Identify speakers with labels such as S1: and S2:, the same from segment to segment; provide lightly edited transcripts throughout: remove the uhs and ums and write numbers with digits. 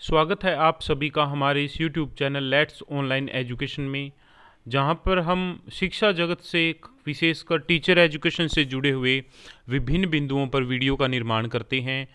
S1: स्वागत है आप सभी का हमारे इस YouTube channel let's online education में, जहां पर हम शिक्षा जगत से विशेषकर टीचर एजुकेशन से जुड़े हुए विभिन्न बिंदुओं पर वीडियो का निर्माण करते हैं।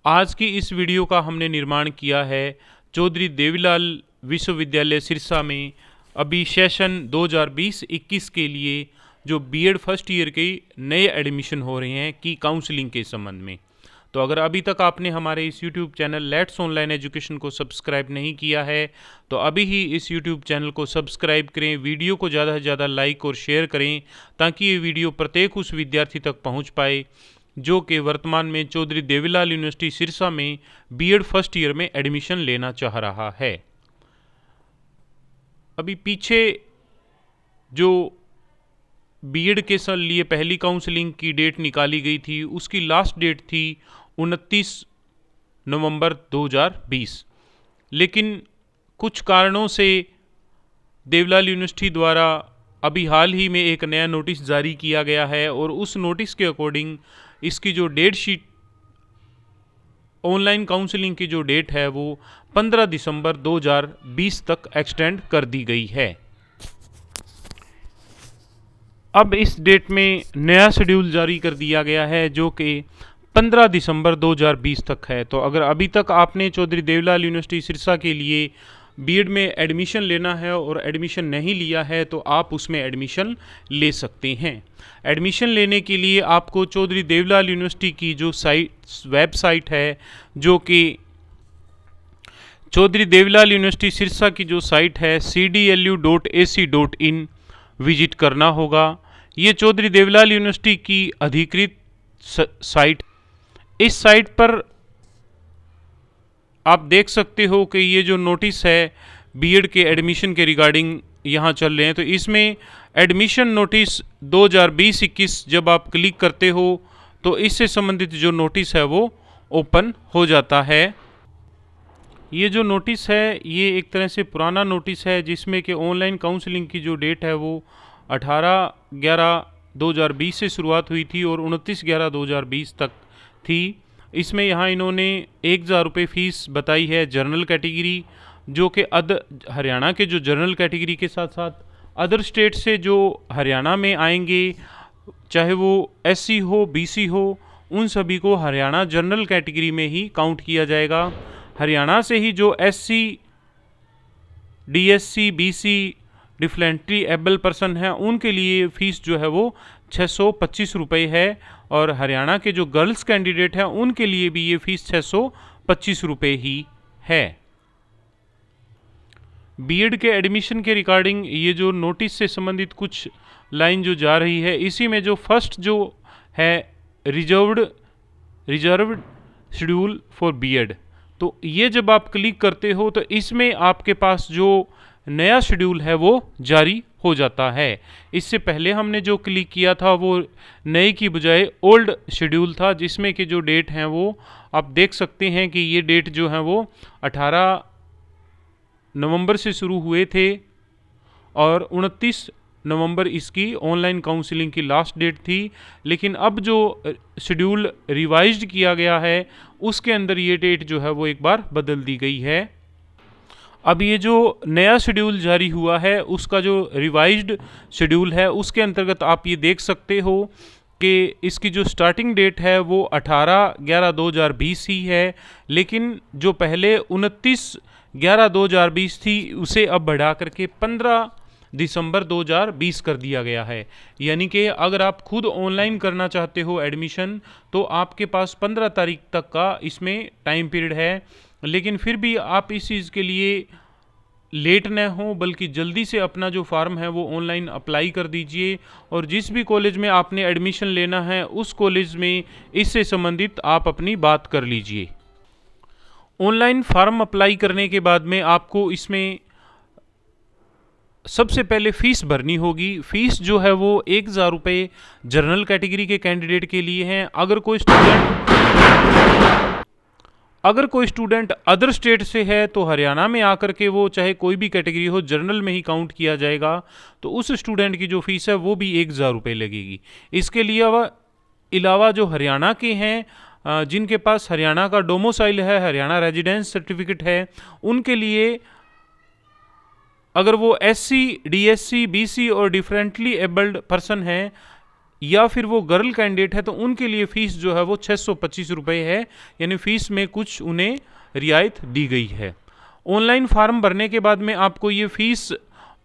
S1: आज की इस वीडियो का हमने निर्माण किया है चौधरी देवीलाल विश्वविद्यालय सिरसा में अभी सेशन 2020-21 के लिए जो बीएड फर्स्ट ईयर के नए एडमिशन हो रहे हैं की काउंसलिंग के संबंध में। तो अगर अभी तक आपने हमारे इस YouTube channel let's online education को सब्सक्राइब नहीं किया है तो अभी ही इस YouTube चैनल को सब्सक्राइब करें, वीडियो को ज़्यादा से ज़्यादा लाइक और शेयर करें ताकि ये वीडियो प्रत्येक उस विद्यार्थी तक पहुंच पाए जो कि वर्तमान में चौधरी देवीलाल यूनिवर्सिटी सिरसा में बीएड फर्स्ट ईयर में एडमिशन लेना चाह रहा है। अभी पीछे जो बीएड के लिए पहली काउंसलिंग की डेट निकाली गई थी उसकी लास्ट डेट थी 29 नवंबर 2020, लेकिन कुछ कारणों से देवीलाल यूनिवर्सिटी द्वारा अभी हाल ही में एक नया नोटिस जारी किया गया है और उस नोटिस के अकॉर्डिंग इसकी जो डेट शीट ऑनलाइन काउंसलिंग की जो डेट है वो 15 दिसंबर 2020 तक एक्सटेंड कर दी गई है। अब इस डेट में नया शेड्यूल जारी कर दिया गया है जो कि 15 दिसंबर 2020 तक है। तो अगर अभी तक आपने चौधरी देवीलाल यूनिवर्सिटी सिरसा के लिए बीएड में एडमिशन लेना है और एडमिशन नहीं लिया है तो आप उसमें एडमिशन ले सकते हैं। एडमिशन लेने के लिए आपको चौधरी देवीलाल यूनिवर्सिटी की जो वेबसाइट है जो कि चौधरी देवीलाल यूनिवर्सिटी सिरसा की जो साइट है cdlu.ac.in विजिट करना होगा। ये चौधरी देवीलाल यूनिवर्सिटी की अधिकृत साइट, इस साइट पर आप देख सकते हो कि ये जो नोटिस है बीएड के एडमिशन के रिगार्डिंग यहाँ चल रहे हैं। तो इसमें एडमिशन नोटिस 2020-21 जब आप क्लिक करते हो तो इससे संबंधित जो नोटिस है वो ओपन हो जाता है। ये जो नोटिस है ये एक तरह से पुराना नोटिस है जिसमें कि ऑनलाइन काउंसलिंग की जो डेट है वो 18/11/2020 से शुरुआत हुई थी और 29/11/2020 तक थी। इसमें यहाँ इन्होंने 1000 रुपये फ़ीस बताई है जनरल कैटेगरी, जो कि हरियाणा के जो जनरल कैटेगरी के साथ साथ अदर स्टेट से जो हरियाणा में आएंगे, चाहे वो एससी हो बीसी हो, उन सभी को हरियाणा जनरल कैटेगरी में ही काउंट किया जाएगा। हरियाणा से ही जो SC DSC BC differently able person हैं उनके लिए फ़ीस जो है वो 625 रुपये है और हरियाणा के जो गर्ल्स कैंडिडेट हैं उनके लिए भी ये फ़ीस 625 रुपये ही है। बीएड के एडमिशन के रिगार्डिंग ये जो नोटिस से संबंधित कुछ लाइन जो जा रही है, इसी में जो फर्स्ट जो है रिजर्व्ड शेड्यूल फॉर बीएड, तो ये जब आप क्लिक करते हो तो इसमें आपके पास जो नया शेड्यूल है वो जारी हो जाता है। इससे पहले हमने जो क्लिक किया था वो नए की बजाय ओल्ड शेड्यूल था, जिसमें कि जो डेट हैं वो आप देख सकते हैं कि ये डेट जो है वो 18 नवंबर से शुरू हुए थे और 29 नवंबर इसकी ऑनलाइन काउंसलिंग की लास्ट डेट थी। लेकिन अब जो शेड्यूल रिवाइज्ड किया गया है उसके अंदर ये डेट जो है वो एक बार बदल दी गई है। अब ये जो नया शेड्यूल जारी हुआ है उसका जो रिवाइज्ड शेड्यूल है उसके अंतर्गत आप ये देख सकते हो कि इसकी जो स्टार्टिंग डेट है वो 18/11/2020 ही है, लेकिन जो पहले 29/11/2020 थी उसे अब बढ़ा करके 15 दिसंबर 2020 कर दिया गया है। यानी कि अगर आप खुद ऑनलाइन करना चाहते हो एडमिशन तो आपके पास 15 तारीख तक का इसमें टाइम पीरियड है, लेकिन फिर भी आप इस चीज़ के लिए लेट न हो बल्कि जल्दी से अपना जो फॉर्म है वो ऑनलाइन अप्लाई कर दीजिए और जिस भी कॉलेज में आपने एडमिशन लेना है उस कॉलेज में इससे संबंधित आप अपनी बात कर लीजिए। ऑनलाइन फॉर्म अप्लाई करने के बाद में आपको इसमें सबसे पहले फ़ीस भरनी होगी। फ़ीस जो है वो 1000 रुपये जनरल कैटेगरी के कैंडिडेट के लिए हैं। अगर कोई स्टूडेंट अदर स्टेट से है तो हरियाणा में आकर के वो चाहे कोई भी कैटेगरी हो जनरल में ही काउंट किया जाएगा, तो उस स्टूडेंट की जो फ़ीस है वो भी 1000 रुपये लगेगी। इसके लिए अलावा जो हरियाणा के हैं जिनके पास हरियाणा का डोमिसाइल है, हरियाणा रेजिडेंस सर्टिफिकेट है, उनके लिए अगर वो SC, DSC, BC और डिफरेंटली एबल्ड पर्सन है या फिर वो गर्ल कैंडिडेट है, तो उनके लिए फ़ीस जो है वो 625 रुपये है, यानी फ़ीस में कुछ उन्हें रियायत दी गई है। ऑनलाइन फार्म भरने के बाद में आपको ये fees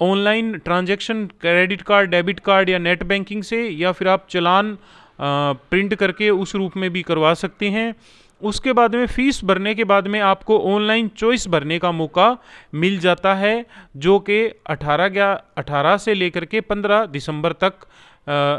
S1: online transaction, credit card, debit card या नेट बैंकिंग से, या फिर आप चालान प्रिंट करके उस रूप में भी करवा सकते हैं। उसके बाद में फ़ीस भरने के बाद में आपको ऑनलाइन चॉइस भरने का मौका मिल जाता है, जो कि 18 से लेकर के 15 दिसंबर तक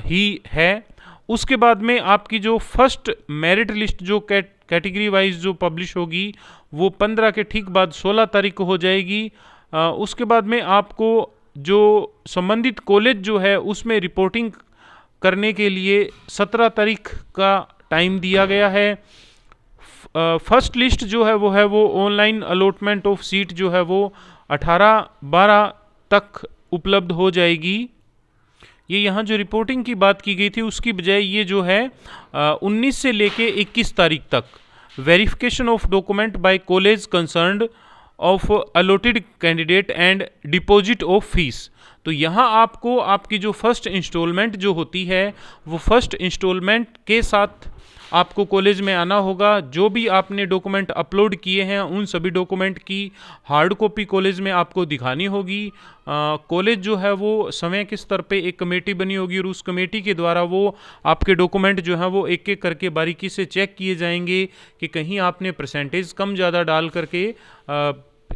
S1: ही है। उसके बाद में आपकी जो फर्स्ट मेरिट लिस्ट जो कैटेगरी वाइज जो पब्लिश होगी वो 15 के ठीक बाद 16 तारीख को हो जाएगी। उसके बाद में आपको जो संबंधित कॉलेज जो है उसमें रिपोर्टिंग करने के लिए 17 तारीख का टाइम दिया गया है। फर्स्ट लिस्ट जो है वो ऑनलाइन अलॉटमेंट ऑफ सीट जो है वो 18/12 तक उपलब्ध हो जाएगी। ये यहाँ जो रिपोर्टिंग की बात की गई थी उसकी बजाय ये जो है 19 से लेके 21 तारीख तक verification of document bye college concerned of allotted candidate and deposit of fees. तो यहाँ आपको आपकी जो फर्स्ट इंस्टॉलमेंट जो होती है वो फर्स्ट इंस्टॉलमेंट के साथ आपको कॉलेज में आना होगा। जो भी आपने डॉक्यूमेंट अपलोड किए हैं उन सभी डॉक्यूमेंट की हार्ड कॉपी कॉलेज में आपको दिखानी होगी। कॉलेज जो है वो समय के स्तर पे एक कमेटी बनी होगी और उस कमेटी के द्वारा वो आपके डॉक्यूमेंट जो है वो एक एक करके बारीकी से चेक किए जाएंगे कि कहीं आपने परसेंटेज कम ज़्यादा डाल करके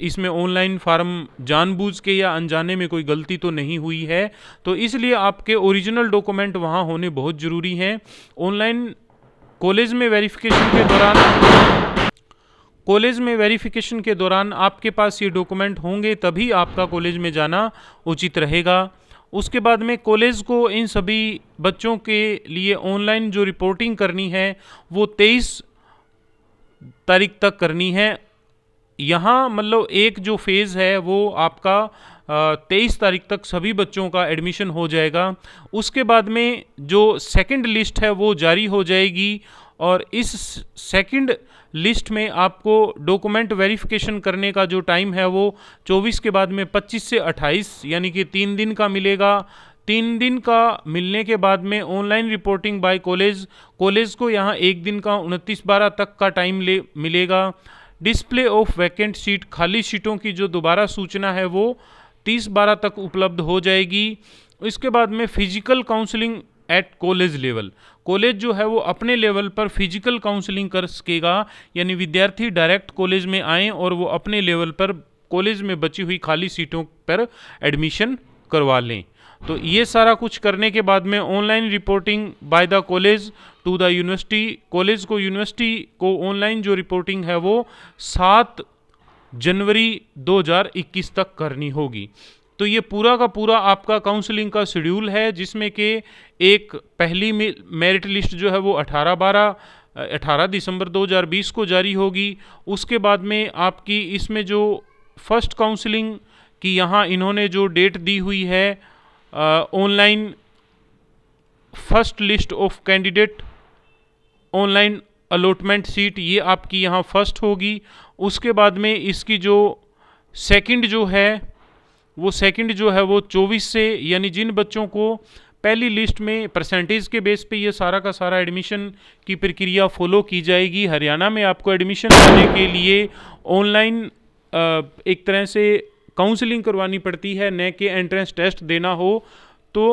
S1: इसमें ऑनलाइन फार्म जानबूझ के या अनजाने में कोई गलती तो नहीं हुई है। तो इसलिए आपके ओरिजिनल डॉक्यूमेंट वहाँ होने बहुत ज़रूरी हैं। ऑनलाइन कॉलेज में वेरिफिकेशन के दौरान आपके पास ये डॉक्यूमेंट होंगे तभी आपका कॉलेज में जाना उचित रहेगा। उसके बाद में कॉलेज को इन सभी बच्चों के लिए ऑनलाइन जो रिपोर्टिंग करनी है वो 23 तारीख तक करनी है। यहाँ मतलब एक जो फेज़ है वो आपका 23 तारीख तक सभी बच्चों का एडमिशन हो जाएगा। उसके बाद में जो सेकंड लिस्ट है वो जारी हो जाएगी और इस सेकंड लिस्ट में आपको डॉक्यूमेंट वेरिफिकेशन करने का जो टाइम है वो 24 के बाद में 25 से 28 यानी कि 3 दिन का मिलेगा। 3 दिन का मिलने के बाद में ऑनलाइन रिपोर्टिंग बाय कॉलेज को यहाँ 1 दिन का 29/12 तक का टाइम मिलेगा। डिस्प्ले ऑफ वैकेंट सीट, खाली सीटों की जो दोबारा सूचना है वो 30/12 तक उपलब्ध हो जाएगी। इसके बाद में physical counselling at college level, college जो है वो अपने लेवल पर फिजिकल काउंसलिंग कर सकेगा, यानी विद्यार्थी डायरेक्ट कॉलेज में आएँ और वो अपने लेवल पर कॉलेज में बची हुई खाली सीटों पर एडमिशन करवा लें। तो ये सारा कुछ करने के बाद में online reporting by the college to the university, college को यूनिवर्सिटी को ऑनलाइन जो रिपोर्टिंग है वो 7 जनवरी 2021 तक करनी होगी। तो ये पूरा का पूरा आपका काउंसलिंग का शेड्यूल है, जिसमें कि एक पहली मेरिट लिस्ट जो है वो 18 दिसंबर 2020 को जारी होगी। उसके बाद में आपकी इसमें जो फर्स्ट काउंसलिंग की यहाँ इन्होंने जो डेट दी हुई है online first list of candidate online allotment seat, ये आपकी यहाँ फर्स्ट होगी। उसके बाद में इसकी जो सेकंड जो है वो 24 से, यानी जिन बच्चों को पहली लिस्ट में परसेंटेज के बेस पे ये सारा का सारा एडमिशन की प्रक्रिया फॉलो की जाएगी। हरियाणा में आपको एडमिशन करने के लिए ऑनलाइन एक तरह से काउंसलिंग करवानी पड़ती है, न कि एंट्रेंस टेस्ट देना हो। तो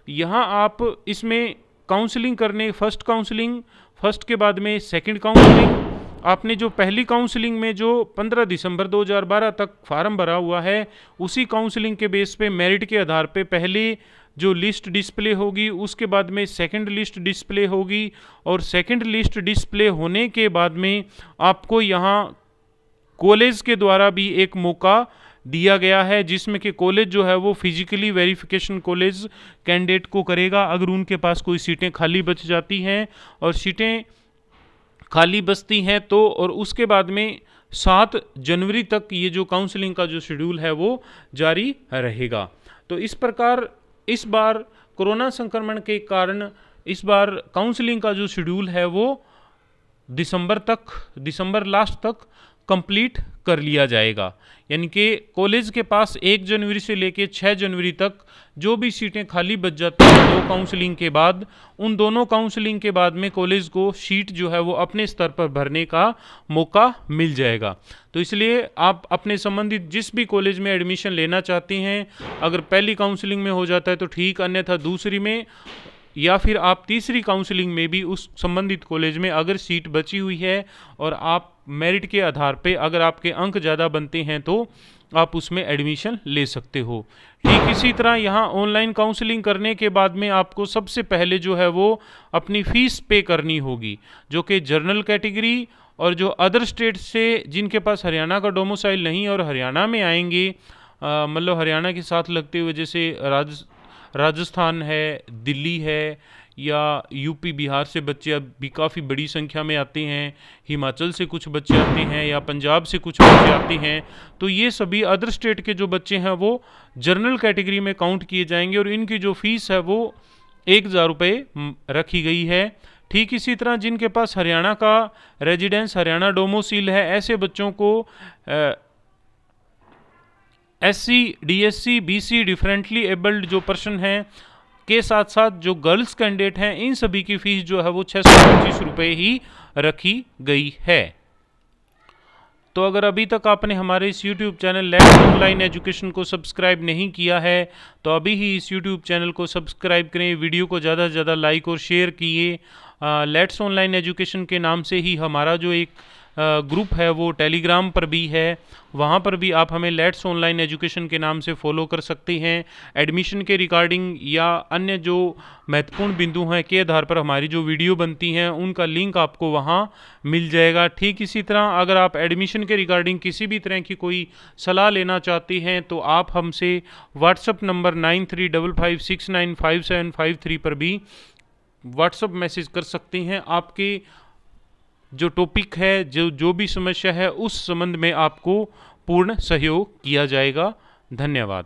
S1: यहाँ आप इसमें काउंसलिंग करने फर्स्ट के बाद में सेकंड काउंसलिंग, आपने जो पहली काउंसलिंग में जो 15 दिसंबर 2012 तक फार्म भरा हुआ है उसी काउंसलिंग के बेस पे मेरिट के आधार पे पहले जो लिस्ट डिस्प्ले होगी, उसके बाद में सेकंड लिस्ट डिस्प्ले होगी और सेकंड लिस्ट डिस्प्ले होने के बाद में आपको यहाँ कॉलेज के द्वारा भी एक मौका दिया गया है, जिसमें कि कॉलेज जो है वो फिजिकली वेरिफिकेशन कॉलेज कैंडिडेट को करेगा अगर उनके पास कोई सीटें खाली बच जाती हैं, और सीटें खाली बचती हैं तो, और उसके बाद में 7 जनवरी तक ये जो काउंसलिंग का जो शेड्यूल है वो जारी रहेगा। तो इस प्रकार इस बार कोरोना संक्रमण के कारण इस बार काउंसलिंग का जो शेड्यूल है वो दिसंबर लास्ट तक कंप्लीट कर लिया जाएगा। यानी कि कॉलेज के पास 1 जनवरी से लेके 6 जनवरी तक जो भी सीटें खाली बच जाती हैं 2 काउंसलिंग के बाद, उन दोनों काउंसलिंग के बाद में कॉलेज को सीट जो है वो अपने स्तर पर भरने का मौका मिल जाएगा। तो इसलिए आप अपने संबंधित जिस भी कॉलेज में एडमिशन लेना चाहते हैं, अगर पहली काउंसलिंग में हो जाता है तो ठीक, अन्यथा दूसरी में या फिर आप तीसरी काउंसलिंग में भी उस संबंधित कॉलेज में अगर सीट बची हुई है और आप मेरिट के आधार पे अगर आपके अंक ज़्यादा बनते हैं तो आप उसमें एडमिशन ले सकते हो। ठीक इसी तरह यहाँ ऑनलाइन काउंसलिंग करने के बाद में आपको सबसे पहले जो है वो अपनी फ़ीस पे करनी होगी, जो कि जनरल कैटेगरी और जो अदर स्टेट से जिनके पास हरियाणा का डोमिसाइल नहीं और हरियाणा में आएंगे, मतलब हरियाणा के साथ लगते हुए जैसे राजस्थान है, दिल्ली है, या यूपी बिहार से बच्चे अब भी काफ़ी बड़ी संख्या में आते हैं, हिमाचल से कुछ बच्चे आते हैं या पंजाब से कुछ बच्चे आते हैं, तो ये सभी अदर स्टेट के जो बच्चे हैं वो जनरल कैटेगरी में काउंट किए जाएंगे और इनकी जो फीस है वो 1000 रुपये रखी गई है। ठीक इसी तरह जिनके पास हरियाणा का रेजिडेंस, हरियाणा डोमिसाइल है, ऐसे बच्चों को SC, DSC, BC differently abled जो पर्सन हैं के साथ साथ जो गर्ल्स कैंडिडेट हैं, इन सभी की फीस जो है वो 625 रुपये ही रखी गई है। तो अगर अभी तक आपने हमारे इस YouTube channel let's online education को सब्सक्राइब नहीं किया है तो अभी ही इस YouTube चैनल को सब्सक्राइब करें, वीडियो को ज़्यादा से ज़्यादा लाइक और शेयर कीजिए। लेट्स ऑनलाइन एजुकेशन के नाम से ही हमारा जो एक ग्रुप है वो टेलीग्राम पर भी है, वहाँ पर भी आप हमें लेट्स ऑनलाइन एजुकेशन के नाम से फॉलो कर सकते हैं। एडमिशन के रिगार्डिंग या अन्य जो महत्वपूर्ण बिंदु हैं के आधार पर हमारी जो वीडियो बनती हैं उनका लिंक आपको वहाँ मिल जाएगा। ठीक इसी तरह अगर आप एडमिशन के रिगार्डिंग किसी भी तरह की कोई सलाह लेना चाहते हैं तो आप हमसे व्हाट्सअप नंबर 9355695753 पर भी व्हाट्सअप मैसेज कर सकते हैं। आपके जो टॉपिक है, जो भी समस्या है, उस संबंध में आपको पूर्ण सहयोग किया जाएगा। धन्यवाद।